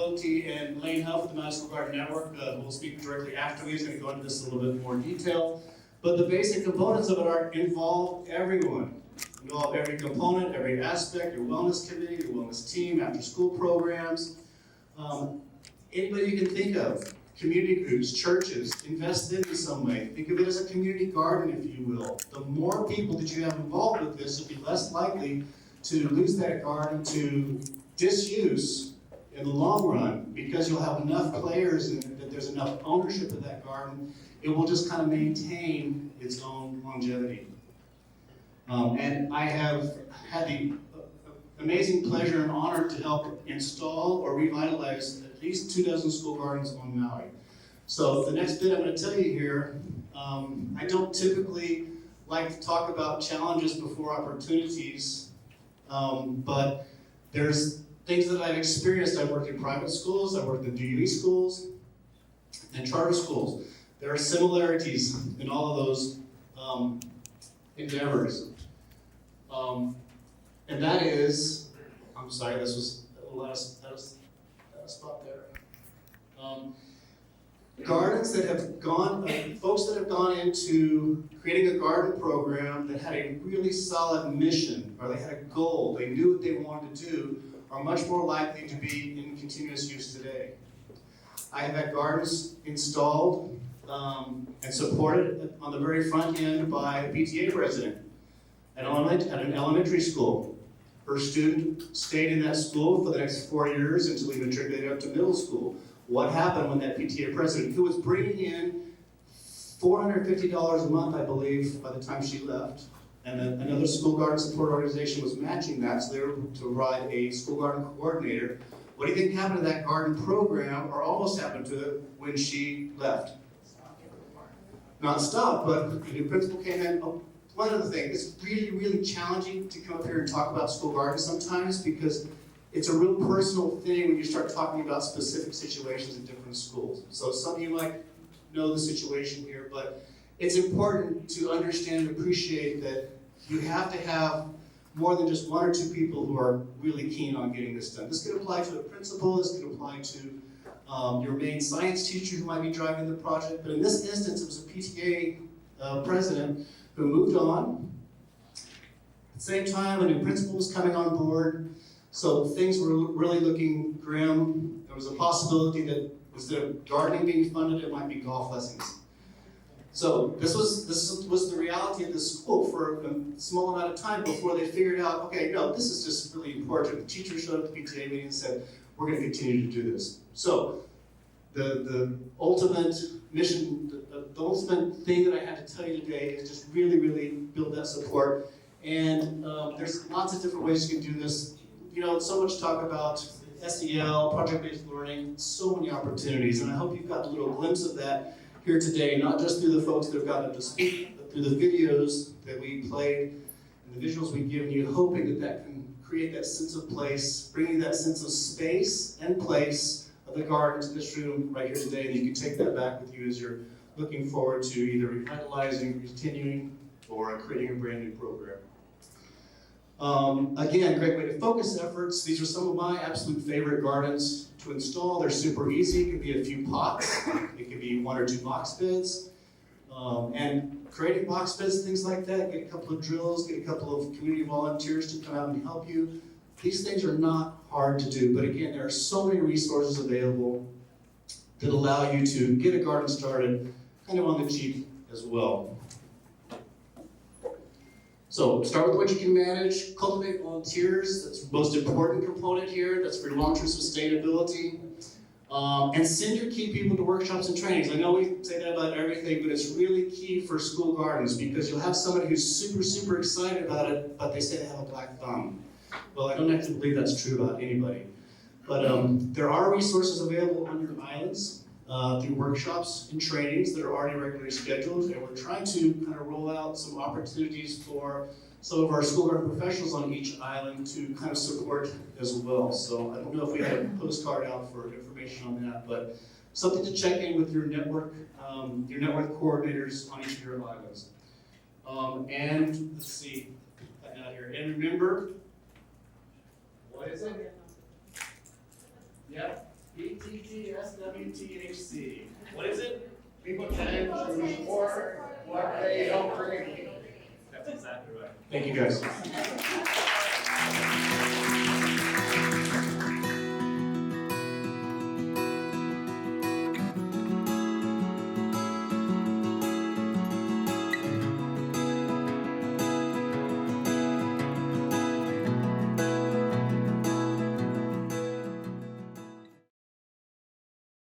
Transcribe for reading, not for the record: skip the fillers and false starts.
Sustainability, and Lane Huff with the Magical Garden Network will speak directly after me. He's going to go into this in a little bit more detail. But the basic components of it involve everyone. Involve every component, every aspect, your wellness committee, your wellness team, after school programs, anybody you can think of, community groups, churches, invest in some way. Think of it as a community garden, if you will. The more people that you have involved with this, you'll be less likely to lose that garden to disuse in the long run, because you'll have enough players in it that there's enough ownership of that garden. It will just kind of maintain its own longevity. And I have had the amazing pleasure and honor to help install or revitalize at least 24 school gardens on Maui. So the next bit I'm going to tell you here, I don't typically like to talk about challenges before opportunities, but there's things that I've experienced. I've worked in private schools, I've worked in DOE schools, and charter schools. There are similarities in all of those endeavors. And that is, I'm sorry, this was a lot of spot there. Gardens that have gone, folks that have gone into creating a garden program that had a really solid mission, or they had a goal, they knew what they wanted to do, are much more likely to be in continuous use today. I have had gardens installed and supported on the very front end by a PTA president at an elementary school. Her student stayed in that school for the next 4 years until he matriculated up to middle school. What happened when that PTA president, who was bringing in $450 a month, I believe, by the time she left, and then another school garden support organization was matching that, so they were to provide a school garden coordinator. What do you think happened to that garden program, or almost happened to it, when she left? Not stopped, but the new principal came in. Oh, one other thing, it's really, really challenging to come up here and talk about school gardens sometimes, because it's a real personal thing when you start talking about specific situations in different schools. So some of you might know the situation here, but it's important to understand and appreciate that you have to have more than just one or two people who are really keen on getting this done. This could apply to a principal, this could apply to your main science teacher who might be driving the project, but in this instance it was a PTA president who moved on. At the same time, a new principal was coming on board, so things were really looking grim. There was a possibility that instead of gardening being funded, it might be golf lessons. So this was the reality of the school for a small amount of time before they figured out, okay, no, this is just really important. The teacher showed up at the PTA meeting and said, we're going to continue to do this. So the ultimate mission, the ultimate thing that I had to tell you today is just really, really build that support. And there's lots of different ways you can do this. You know, so much talk about SEL, project-based learning, so many opportunities, and I hope you've got a little glimpse of that here today, not just through the folks that have gotten up to speak, but through the videos that we played and the visuals we've given you, hoping that that can create that sense of place, bringing that sense of space and place of the garden to this room right here today, and you can take that back with you as you're looking forward to either revitalizing, continuing, or creating a brand new program. Again, great way to focus efforts. These are some of my absolute favorite gardens to install. They're super easy. It could be a few pots. It could be 1 or 2 box beds. And creating box beds, things like that, get a couple of drills, get a couple of community volunteers to come out and help you. These things are not hard to do, but again, there are so many resources available that allow you to get a garden started kind of on the cheap as well. So start with what you can manage, cultivate volunteers, that's the most important component here, that's for long-term sustainability. And send your key people to workshops and trainings. I know we say that about everything, but it's really key for school gardens because you'll have somebody who's super, super excited about it, but they say they have a black thumb. Well, I don't actually believe that's true about anybody. But there are resources available on your islands through workshops and trainings that are already regularly scheduled, and we're trying to kind of roll out some opportunities for some of our school garden professionals on each island to kind of support as well. So I don't know if we had a postcard out for information on that, but something to check in with your network coordinators on each of your islands. And let's see, out here. And remember, what is it? Yeah. BTTSWTHC. What is it? People tend to support what they don't bring in. That's exactly right. Thank you guys.